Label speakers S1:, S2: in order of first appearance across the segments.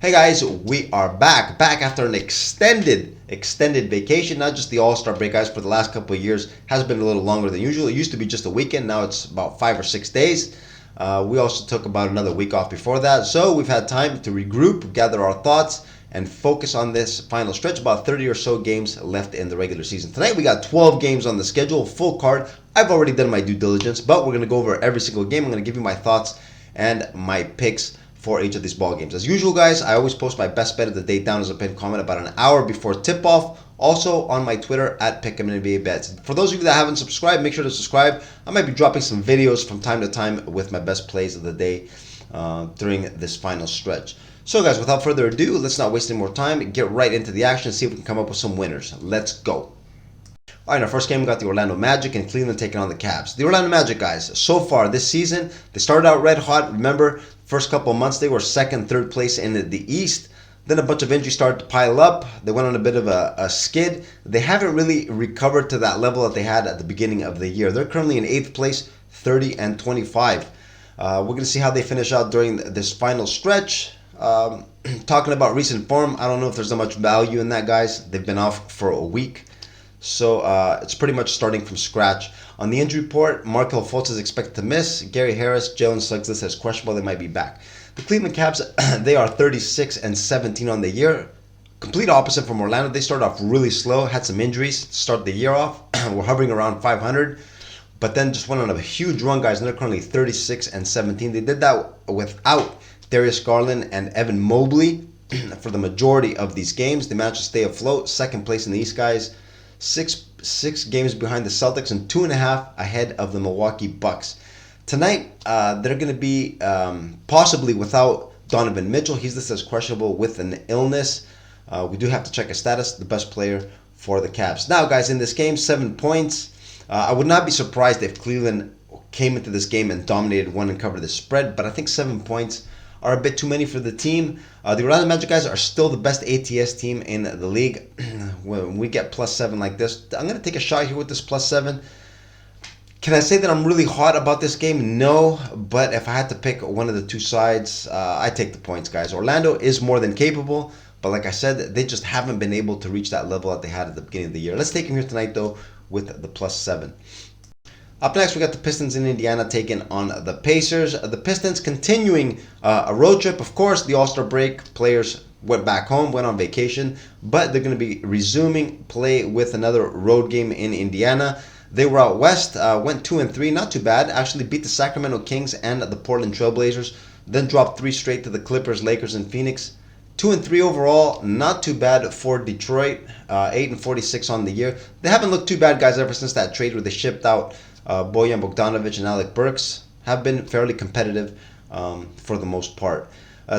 S1: Hey guys, we are back after an extended vacation. Not just the All-Star break, guys. For the last couple of years, has been a little longer than usual. It used to be just a weekend. Now it's about 5 or 6 days. We also took about another week off before that, so we've had time to regroup, gather our thoughts, and focus on this final stretch. About 30 or so games left in the regular season. Tonight we got 12 games on the schedule, full card. I've already done my due diligence, but we're going to go over every single game. I'm going to give you my thoughts and my picks for each of these ball games. As usual, guys, I always post my best bet of the day down as a pinned comment about an hour before tip-off. Also on my Twitter at Pick'emNBABets. For those of you that haven't subscribed, make sure to subscribe. I might be dropping some videos from time to time with my best plays of the day during this final stretch. So, guys, without further ado, let's not waste any more time. Get right into the action and see if we can come up with some winners. Let's go. All right, in our first game, we got the Orlando Magic and Cleveland taking on the Cavs. The Orlando Magic, guys, so far this season, they started out red hot. Remember, first couple of months, they were second, third place in the East. Then a bunch of injuries started to pile up. They went on a bit of a skid. They haven't really recovered to that level that they had at the beginning of the year. They're currently in 8th place, 30-25. We're going to see how they finish out during this final stretch. Talking about recent form, I don't know if there's that much value in that, guys. They've been off for a week. So it's pretty much starting from scratch. On the injury report, Markelle Fultz is expected to miss. Gary Harris, Jalen Suggs listed as questionable. They might be back. The Cleveland Cavs, they are 36-17 on the year. Complete opposite from Orlando. They started off really slow, had some injuries to start the year off. We're hovering around 500, but then just went on a huge run, guys. And they're currently 36-17. They did that without Darius Garland and Evan Mobley for the majority of these games. They managed to stay afloat. Second place in the East, guys. Six games behind the Celtics and 2.5 ahead of the Milwaukee Bucks. Tonight, they're going to be possibly without Donovan Mitchell. He's listed as questionable with an illness. We do have to check his status, the best player for the Cavs. Now, guys, in this game, 7 points. I would not be surprised if Cleveland came into this game and dominated one and covered the spread, but I think 7 points are a bit too many for the team. The Orlando Magic, guys, are still the best ATS team in the league. When we get +7 like this, I'm going to take a shot here with this +7. Can I say that I'm really hot about this game? No, but if I had to pick one of the two sides, I take the points, guys. Orlando is more than capable, but like I said, they just haven't been able to reach that level that they had at the beginning of the year. Let's take them here tonight, though, with the +7. Up next, we got the Pistons in Indiana taking on the Pacers. The Pistons continuing a road trip. Of course, the All-Star break, players went back home, went on vacation, but they're going to be resuming play with another road game in Indiana. They were out west, went 2-3, not too bad. Actually beat the Sacramento Kings and the Portland Trailblazers. Then dropped 3 straight to the Clippers, Lakers, and Phoenix. 2-3 overall, not too bad for Detroit. 8-46 on the year. They haven't looked too bad, guys, ever since that trade where they shipped out Bojan Bogdanovic and Alec Burks. Have been fairly competitive for the most part.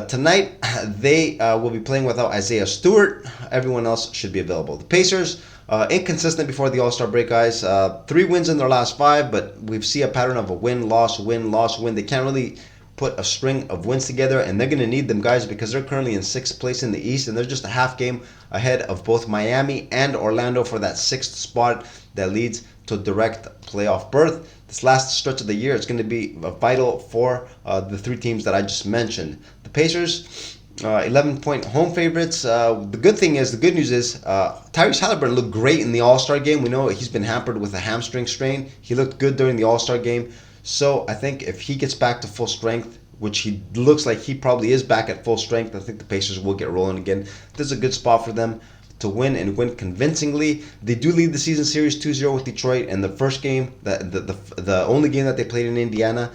S1: Tonight, they will be playing without Isaiah Stewart. Everyone else should be available. The Pacers, inconsistent before the All-Star break, guys. 3 wins in their last 5, but we see a pattern of a win, loss, win, loss, win. They can't really put a string of wins together, and they're going to need them, guys, because they're currently in 6th place in the East, and they're just a half game ahead of both Miami and Orlando for that 6th spot that leads to direct playoff berth. This last stretch of the year is going to be vital for the 3 teams that I just mentioned. The Pacers, 11-point home favorites. The good news is Tyrese Halliburton looked great in the All-Star game. We know he's been hampered with a hamstring strain. He looked good during the All-Star game. So I think if he gets back to full strength, which he looks like he probably is back at full strength, I think the Pacers will get rolling again. This is a good spot for them to win and win convincingly. They do lead the season series 2-0 with Detroit, and the first game, the only game that they played in Indiana,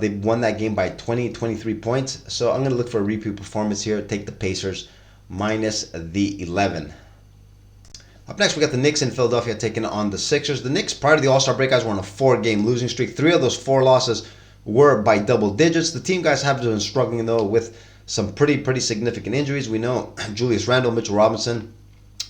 S1: they won that game by 23 points. So I'm going to look for a repeat performance here. Take the Pacers minus the 11. Up next, we got the Knicks in Philadelphia taking on the Sixers. The Knicks, prior to the All-Star break, guys, were on a 4-game losing streak. 3 of those 4 losses were by double digits. The team, guys, have been struggling, though, with some pretty significant injuries. We know Julius Randle, Mitchell Robinson,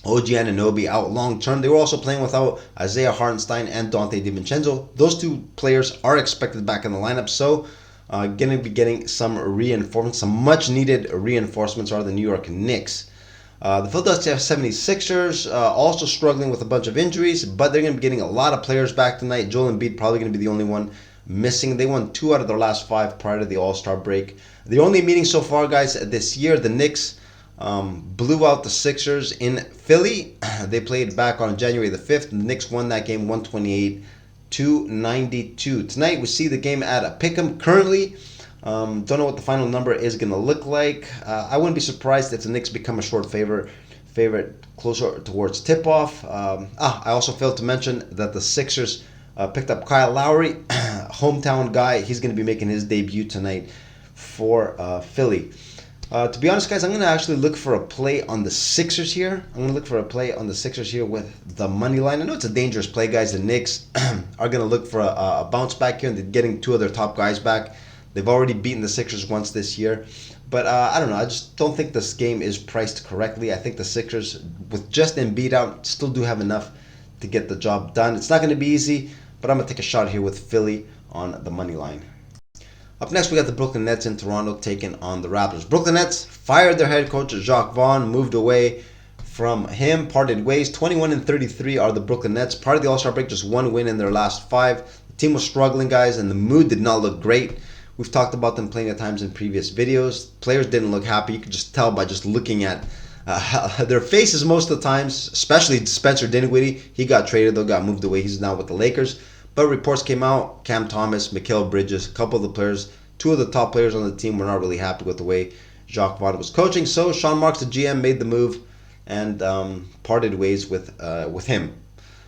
S1: OG Anunoby out long term. They were also playing without Isaiah Hartenstein and Dante DiVincenzo. Those 2 players are expected back in the lineup, so going to be getting some reinforcements. Some much-needed reinforcements are the New York Knicks. The Philadelphia 76ers also struggling with a bunch of injuries, but they're going to be getting a lot of players back tonight. Joel Embiid probably going to be the only one missing. They won 2 out of their last 5 prior to the All-Star break. The only meeting so far, guys, this year, the Knicks blew out the Sixers in Philly. They played back on January the 5th. The Knicks won that game 128-92. Tonight, we see the game at a pick'em currently. Don't know what the final number is going to look like. I wouldn't be surprised if the Knicks become a short favorite closer towards tip-off. I also failed to mention that the Sixers picked up Kyle Lowry, hometown guy. He's going to be making his debut tonight for Philly. To be honest, guys, I'm going to actually look for a play on the Sixers here. With the money line. I know it's a dangerous play, guys. The Knicks are going to look for a bounce back here, and they're getting 2 of their top guys back. They've already beaten the Sixers once this year. But I don't know. I just don't think this game is priced correctly. I think the Sixers, with just Embiid out, still do have enough to get the job done. It's not going to be easy, but I'm going to take a shot here with Philly on the money line. Up next, we got the Brooklyn Nets in Toronto taking on the Raptors. Brooklyn Nets fired their head coach, Jacques Vaughn, moved away from him, parted ways. 21-33 are the Brooklyn Nets. Part of the All-Star break, just 1 win in their last 5. The team was struggling, guys, and the mood did not look great. We've talked about them plenty of times in previous videos. Players didn't look happy. You could just tell by just looking at their faces most of the times, especially Spencer Dinwiddie. He got traded, though, got moved away. He's now with the Lakers. But reports came out, Cam Thomas, Mikal Bridges, a couple of the players, 2 of the top players on the team were not really happy with the way Jacques Vaughn was coaching. So Sean Marks, the GM, made the move and parted ways with him.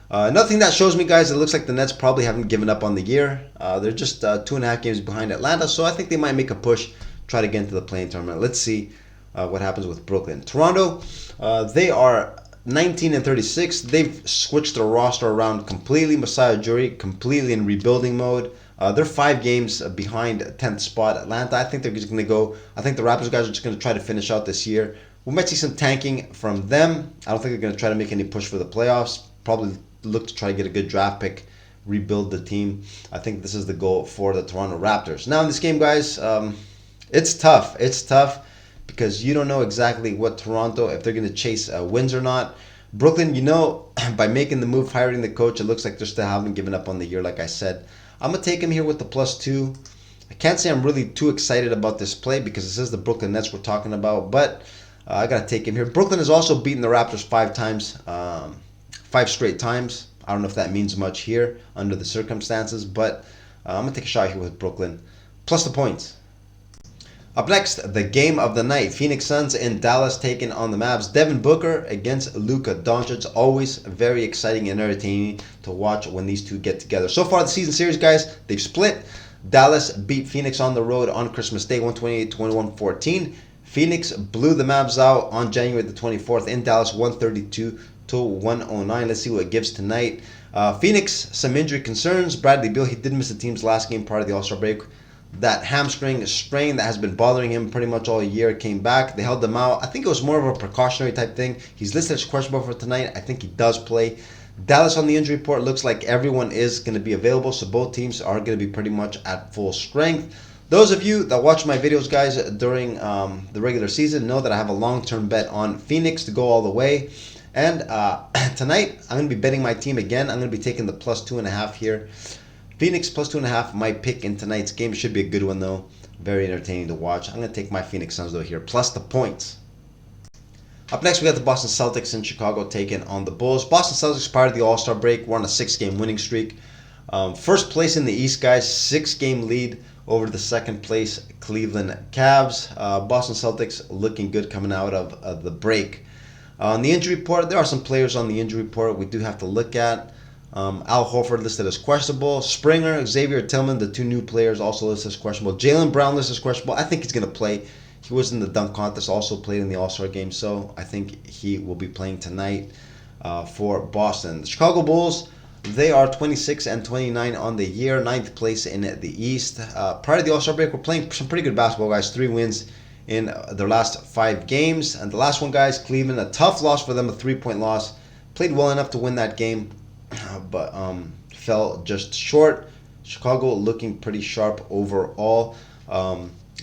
S1: Another thing that shows me, guys, it looks like the Nets probably haven't given up on the year. They're just 2.5 games behind Atlanta, so I think they might make a push, try to get into the play-in tournament. Let's see what happens with Brooklyn. Toronto, they are 19-36. They've switched their roster around completely. Masai Ujiri completely in rebuilding mode. They're 5 games behind 10th spot Atlanta. I think they're just going to go. I think the Raptors guys are just going to try to finish out this year. We might see some tanking from them. I don't think they're going to try to make any push for the playoffs. Probably look to try to get a good draft pick, rebuild the team. I think this is the goal for the Toronto Raptors. Now in this game, guys, it's tough. It's tough because you don't know exactly what Toronto, if they're going to chase wins or not. Brooklyn, by making the move, hiring the coach, it looks like they still haven't given up on the year, like I said. I'm going to take him here with the +2. I can't say I'm really too excited about this play because this is the Brooklyn Nets we're talking about, but I got to take him here. Brooklyn has also beaten the Raptors 5 times. 5 straight times. I don't know if that means much here under the circumstances, but I'm going to take a shot here with Brooklyn. Plus the points. Up next, the game of the night. Phoenix Suns in Dallas taking on the Mavs. Devin Booker against Luka Doncic. Always very exciting and entertaining to watch when these two get together. So far, the season series, guys, they've split. Dallas beat Phoenix on the road on Christmas Day, 128-114. Phoenix blew the Mavs out on January the 24th in Dallas, 132-109. Let's see what it gives tonight. Phoenix, some injury concerns. Bradley Beal, he did miss the team's last game part of the All-Star break. That hamstring strain that has been bothering him pretty much all year came back. They held him out. I think it was more of a precautionary type thing. He's listed as questionable for tonight. I think he does play. Dallas on the injury report looks like everyone is going to be available, so both teams are going to be pretty much at full strength. Those of you that watch my videos, guys, during the regular season know that I have a long-term bet on Phoenix to go all the way. And tonight, I'm going to be betting my team again. I'm going to be taking the +2.5 here. Phoenix +2.5, my pick in tonight's game. Should be a good one, though. Very entertaining to watch. I'm going to take my Phoenix Suns, though, here, plus the points. Up next, we got the Boston Celtics in Chicago taking on the Bulls. Boston Celtics, prior to the All-Star break, were on a 6-game winning streak. First place in the East, guys. 6-game lead over the second place Cleveland Cavs. Boston Celtics looking good coming out of the break. On the injury report, there are some players on the injury report we do have to look at. Al Horford listed as questionable. Springer, Xavier Tillman, the 2 new players, also listed as questionable. Jaylen Brown listed as questionable. I think he's going to play. He was in the dunk contest, also played in the All-Star game, so I think he will be playing tonight for Boston. The Chicago Bulls, they are 26-29 on the year, 9th place in the East. Prior to the All-Star break, we're playing some pretty good basketball, guys. 3 wins in their last 5 games. And the last one, guys, Cleveland, a tough loss for them, a 3-point loss. Played well enough to win that game, but fell just short. Chicago looking pretty sharp overall.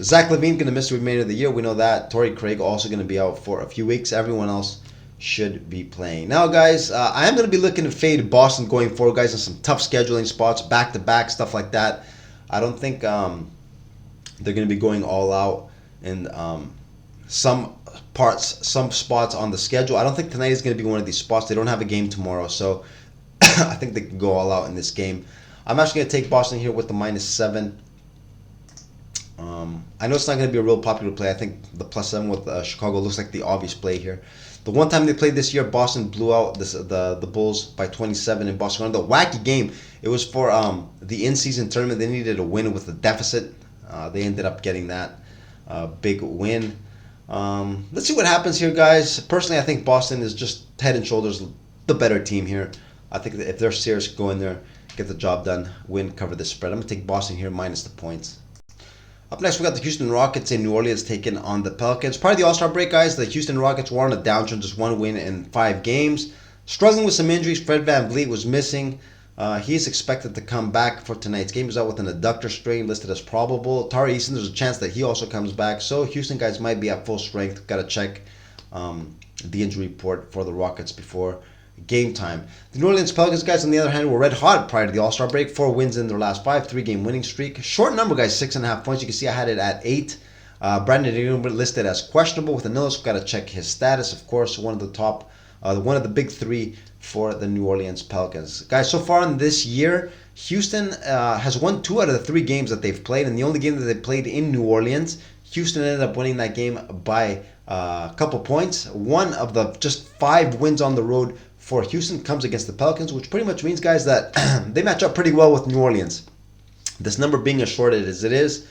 S1: Zach LaVine going to miss the remainder of the year. We know that. Torrey Craig also going to be out for a few weeks. Everyone else should be playing. Now, guys, I am going to be looking to fade Boston going forward, guys, in some tough scheduling spots, back-to-back, stuff like that. I don't think they're going to be going all out in some some spots on the schedule. I don't think tonight is going to be one of these spots. They don't have a game tomorrow, so I think they can go all out in this game. I'm actually going to take Boston here with the -7. I know it's not going to be a real popular play. I think the +7 with Chicago looks like the obvious play here. The one time they played this year, Boston blew out the Bulls by 27 in Boston. The wacky game, it was for the in-season tournament. They needed a win with a deficit. They ended up getting that big win. Let's see what happens here, guys. Personally, I think Boston is just head and shoulders the better team here. I think that if they're serious, go in there, get the job done, win, cover the spread. I'm going to take Boston here minus the points. Up next, we got the Houston Rockets in New Orleans taking on the Pelicans. Part of the All-Star break, guys, the Houston Rockets were on a downturn, just one win in 5 games. Struggling with some injuries. Fred VanVleet was missing. He is expected to come back for tonight's game. He's out with an adductor strain listed as probable. Tari Eason, there's a chance that he also comes back. So Houston guys might be at full strength. Got to check the injury report for the Rockets before game time. The New Orleans Pelicans guys, on the other hand, were red hot prior to the All-Star break. 4 wins in their last 5, 3-game winning streak. Short number, guys, 6.5 points. You can see I had it at 8. Brandon Ingram listed as questionable with Anillos. Got to check his status. Of course, one of the big 3 for the New Orleans Pelicans. Guys, so far in this year, Houston has won 2 out of the 3 games that they've played, and the only game that they played in New Orleans, Houston ended up winning that game by a couple points. One of the just 5 wins on the road for Houston comes against the Pelicans, which pretty much means, guys, that they match up pretty well with New Orleans. This number being as short as it is,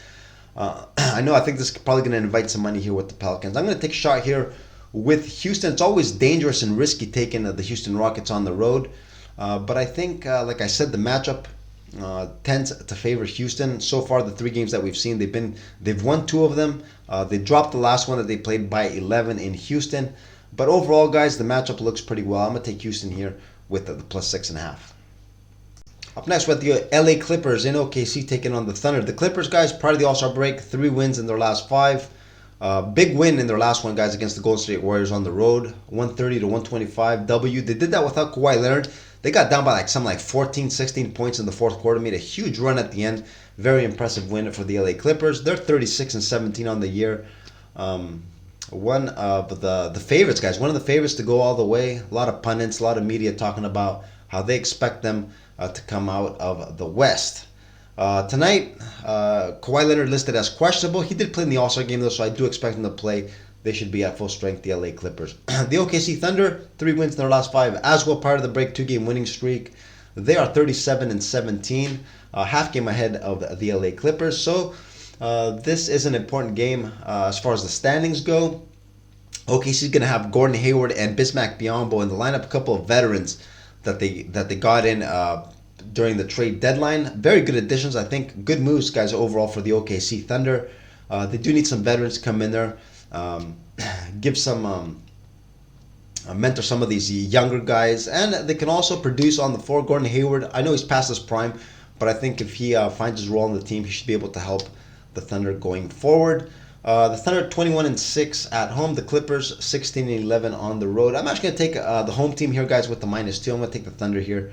S1: I think this is probably going to invite some money here with the Pelicans. I'm going to take a shot here with Houston. It's always dangerous and risky taking the Houston Rockets on the road. But I think, like I said, the matchup tends to favor Houston. So far, the 3 games that we've seen, they've won 2 of them. They dropped the last one that they played by 11 in Houston. But overall, guys, the matchup looks pretty well. I'm going to take Houston here with the +6.5. Up next, we have the LA Clippers in OKC taking on the Thunder. The Clippers, guys, prior to the All-Star break, 3 wins in their last 5. Big win in their last one, guys, against the Golden State Warriors on the road. 130-125 W. They did that without Kawhi Leonard. They got down by like 14, 16 points in the fourth quarter. Made a huge run at the end. Very impressive win for the LA Clippers. They're 36-17 on the year. One of the favorites, guys. One of the favorites to go all the way. A lot of pundits, a lot of media talking about how they expect them to come out of the West. Tonight, Kawhi Leonard listed as questionable. He did play in the All-Star game, though, so I do expect him to play. They should be at full strength, the LA Clippers. The OKC Thunder, 3 wins in their last 5. As well, part of the break, 2-game winning streak. They are 37-17, half game ahead of the LA Clippers. So this is an important game as far as the standings go. OKC is going to have Gordon Hayward and Bismack Biyombo in the lineup. A couple of veterans that they got in during the trade deadline. Very good additions, I think. Good moves, guys, overall for the OKC Thunder. They do need some veterans to come in there, give some mentor some of these younger guys, and they can also produce on the floor. Gordon Hayward, I know he's past his prime, but I think if he finds his role on the team, he should be able to help the Thunder going forward. The Thunder 21-6 at home. The Clippers 16-11 on the road. I'm actually going to take the home team here, guys, with the -2. I'm going to take the Thunder here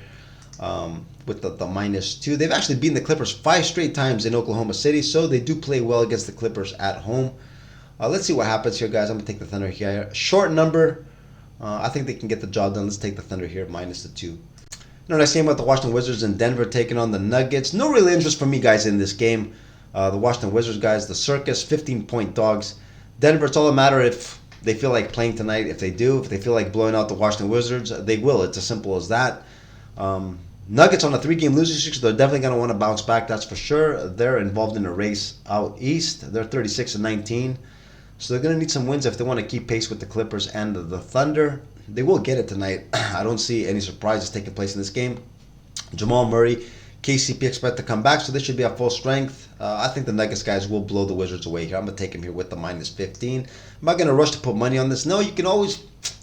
S1: with the -2. They've actually beaten the Clippers 5 straight times in Oklahoma City, so they do play well against the Clippers at home. Let's see what happens here, guys. I'm going to take the Thunder here. Short number. I think they can get the job done. Let's take the Thunder here, -2. Next game about the Washington Wizards in Denver taking on the Nuggets. No real interest for me, guys, in this game. The Washington Wizards, guys, the circus, 15-point dogs. Denver, it's all a matter if they feel like playing tonight. If they do, if they feel like blowing out the Washington Wizards, they will. It's as simple as that. Nuggets on a 3-game losing streak, so they're definitely going to want to bounce back, that's for sure. They're involved in a race out east. They're 36-19. So they're going to need some wins if they want to keep pace with the Clippers and the Thunder. They will get it tonight. I don't see any surprises taking place in this game. Jamal Murray, KCP expect to come back, so they should be at full strength. I think the Nuggets guys will blow the Wizards away here. I'm going to take him here with the -15. I'm not going to rush to put money on this. No,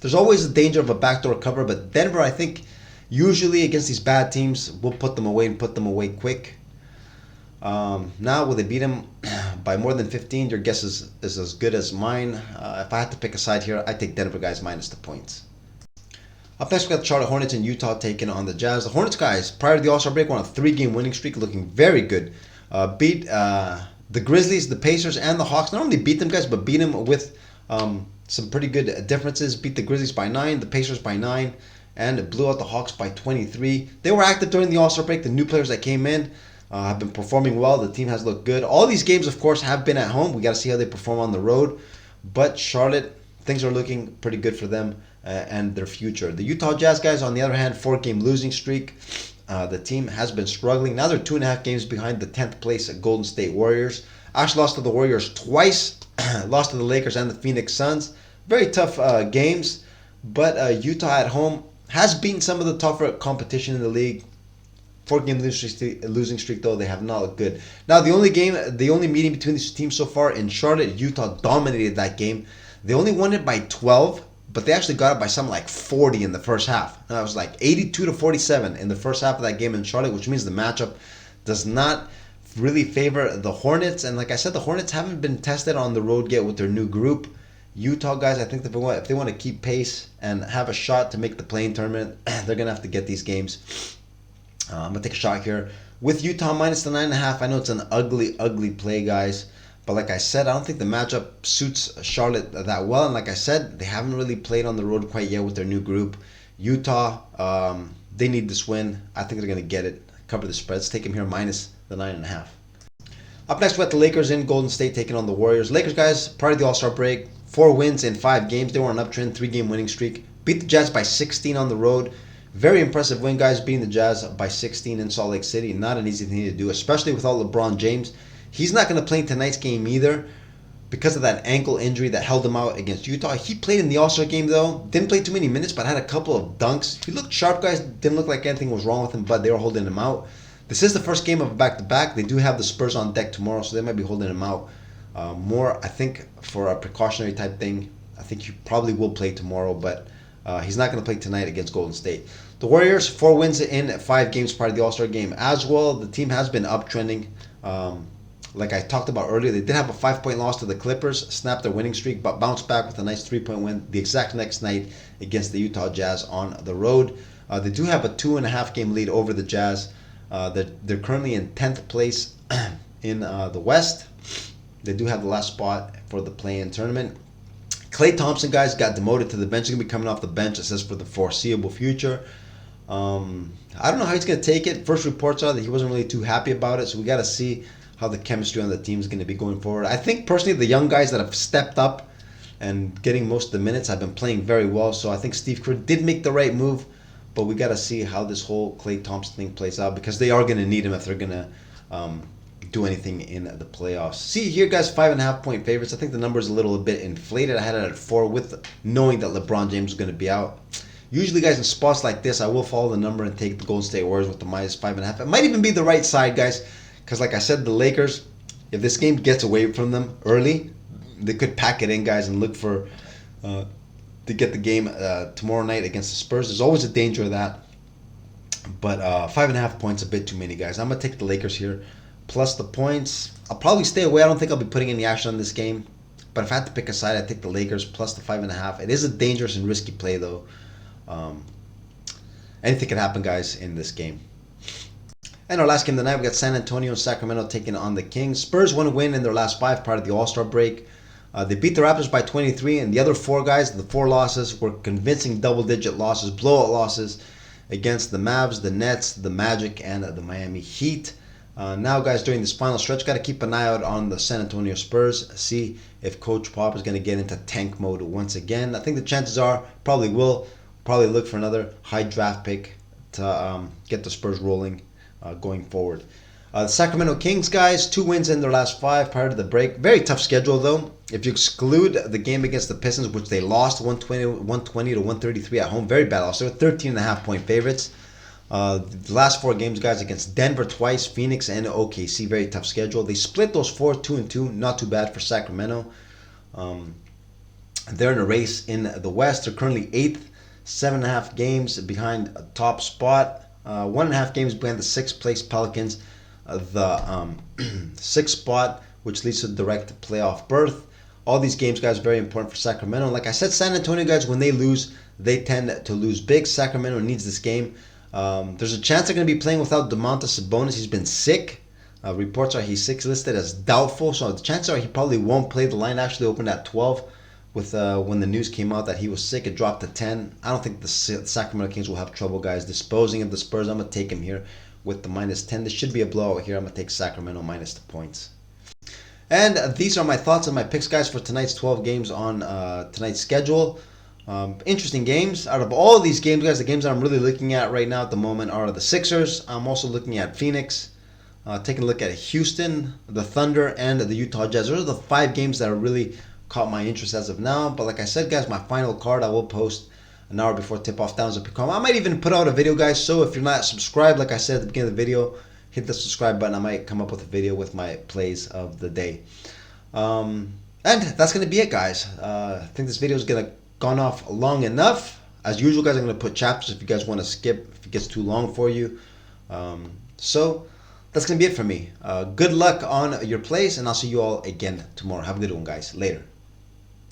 S1: there's always the danger of a backdoor cover, but Denver, I think, usually against these bad teams, will put them away and put them away quick. Now, will they beat them by more than 15? Your guess is as good as mine. If I had to pick a side here, I take Denver guys minus the points. Up next, we got the Charlotte Hornets in Utah taking on the Jazz. The Hornets guys, prior to the All-Star break, were on a 3-game winning streak, looking very good beat the Grizzlies, the Pacers, and the Hawks. Not only beat them, guys, but beat them with some pretty good differences. Beat the Grizzlies by 9, the Pacers by 9, and blew out the Hawks by 23. They were active during the All-Star break. The new players that came in have been performing well. The team has looked good. All these games, of course, have been at home. We got to see how they perform on the road. But Charlotte, things are looking pretty good for them and their future. The Utah Jazz, guys, on the other hand, 4-game losing streak. The team has been struggling. Now they're 2.5 games behind the 10th place Golden State Warriors. Actually lost to the Warriors twice. Lost to the Lakers and the Phoenix Suns. Very tough games. But Utah at home has beaten some of the tougher competition in the league. 4-game losing streak, though, they have not looked good. Now, the only meeting between these teams so far in Charlotte, Utah dominated that game. They only won it by 12, but they actually got it by something like 40 in the first half. And that was like 82-47 in the first half of that game in Charlotte, which means the matchup does not really favor the Hornets. And like I said, the Hornets haven't been tested on the road yet with their new group. Utah, guys, I think if they want to keep pace and have a shot to make the play-in tournament, they're going to have to get these games. I'm going to take a shot here. With Utah minus the 9.5, I know it's an ugly, ugly play, guys. But like I said, I don't think the matchup suits Charlotte that well. And like I said, they haven't really played on the road quite yet with their new group. Utah, they need this win. I think they're going to get it. Cover the spreads. Take them here minus the 9.5. Up next, we got the Lakers in Golden State taking on the Warriors. Lakers, guys, part of the All-Star break. 4 wins in 5 games. They were on an uptrend, 3-game winning streak. Beat the Jazz by 16 on the road. Very impressive win, guys, beating the Jazz by 16 in Salt Lake City. Not an easy thing to do, especially without LeBron James. He's not going to play in tonight's game either because of that ankle injury that held him out against Utah. He played in the All-Star game, though. Didn't play too many minutes, but had a couple of dunks. He looked sharp, guys. Didn't look like anything was wrong with him, but they were holding him out. This is the first game of a back-to-back. They do have the Spurs on deck tomorrow, so they might be holding him out more, I think, for a precautionary type thing. I think he probably will play tomorrow, but he's not going to play tonight against Golden State. The Warriors, 4 wins in 5 games part of the All-Star game as well. The team has been uptrending. Like I talked about earlier, they did have a 5-point loss to the Clippers, snapped their winning streak, but bounced back with a nice 3-point win the exact next night against the Utah Jazz on the road. They do have a 2.5 game lead over the Jazz. They're currently in 10th place in the West. They do have the last spot for the play-in tournament. Klay Thompson, guys, got demoted to the bench. He's going to be coming off the bench, it says, for the foreseeable future. I don't know how he's going to take it. First reports are that he wasn't really too happy about it, so we got to see how the chemistry on the team is going to be going forward. I think, personally, the young guys that have stepped up and getting most of the minutes have been playing very well, so I think Steve Kerr did make the right move, but we got to see how this whole Klay Thompson thing plays out because they are going to need him if they're going to do anything in the playoffs. See here, guys, 5.5 point favorites. I think the number is a little bit inflated. I had it at 4 with knowing that LeBron James was going to be out. Usually, guys, in spots like this, I will follow the number and take the Golden State Warriors with the minus 5.5. It might even be the right side, guys, because like I said, the Lakers, if this game gets away from them early, they could pack it in, guys, and look for to get the game tomorrow night against the Spurs. There's always a danger of that. But 5.5 points, a bit too many, guys. I'm going to take the Lakers here, plus the points. I'll probably stay away. I don't think I'll be putting any action on this game. But if I had to pick a side, I'd take the Lakers plus the 5.5. It is a dangerous and risky play, though. Anything can happen, guys, in this game. And our last game tonight, we got San Antonio and Sacramento taking on the Kings. Spurs want to win in their last 5 part of the All-Star break. They beat the Raptors by 23, and the other 4 guys, the 4 losses, were convincing double-digit losses, blowout losses against the Mavs, the Nets, the Magic, and the Miami Heat. Now, guys, during this final stretch, got to keep an eye out on the San Antonio Spurs, see if Coach Pop is going to get into tank mode once again. I think the chances are probably will. Probably look for another high draft pick to get the Spurs rolling going forward. The Sacramento Kings, guys, 2 wins in their last 5 prior to the break. Very tough schedule, though. If you exclude the game against the Pistons, which they lost 120 to 133 at home, very bad loss. They were 13.5 point favorites. The last 4 games, guys, against Denver twice, Phoenix, and OKC, very tough schedule. They split those 4, 2-2, not too bad for Sacramento. They're in a race in the West. They're currently 8th, 7.5 games behind a top spot. 1.5 games behind the 6th place Pelicans. The 6th spot, which leads to direct playoff berth. All these games, guys, very important for Sacramento. Like I said, San Antonio, guys, when they lose, they tend to lose big. Sacramento needs this game. There's a chance they're going to be playing without Domantas Sabonis. He's been sick. Reports are he's listed as doubtful, so the chances are he probably won't play. The line actually opened at 12. With when the news came out that he was sick, it dropped to 10. I don't think the Sacramento Kings will have trouble, guys, disposing of the Spurs. I'm gonna take him here with the -10. This should be a blowout here. I'm gonna take Sacramento minus the points. And these are my thoughts and my picks, guys, for tonight's 12 games on tonight's schedule. Interesting games. Out of all of these games, guys, the games that I'm really looking at right now at the moment are the Sixers. I'm also looking at Phoenix. Taking a look at Houston, the Thunder, and the Utah Jazz. Those are the 5 games that are really caught my interest as of now. But like I said, guys, my final card I will post an hour before tip-off down at Picom. I might even put out a video, guys. So if you're not subscribed, like I said at the beginning of the video, hit the subscribe button. I might come up with a video with my plays of the day. And that's going to be it, guys. I think this video is going to gone off long enough. As usual, guys, I'm going to put chapters if you guys want to skip, if it gets too long for you. So that's going to be it for me. Good luck on your plays, and I'll see you all again tomorrow. Have a good one, guys. Later.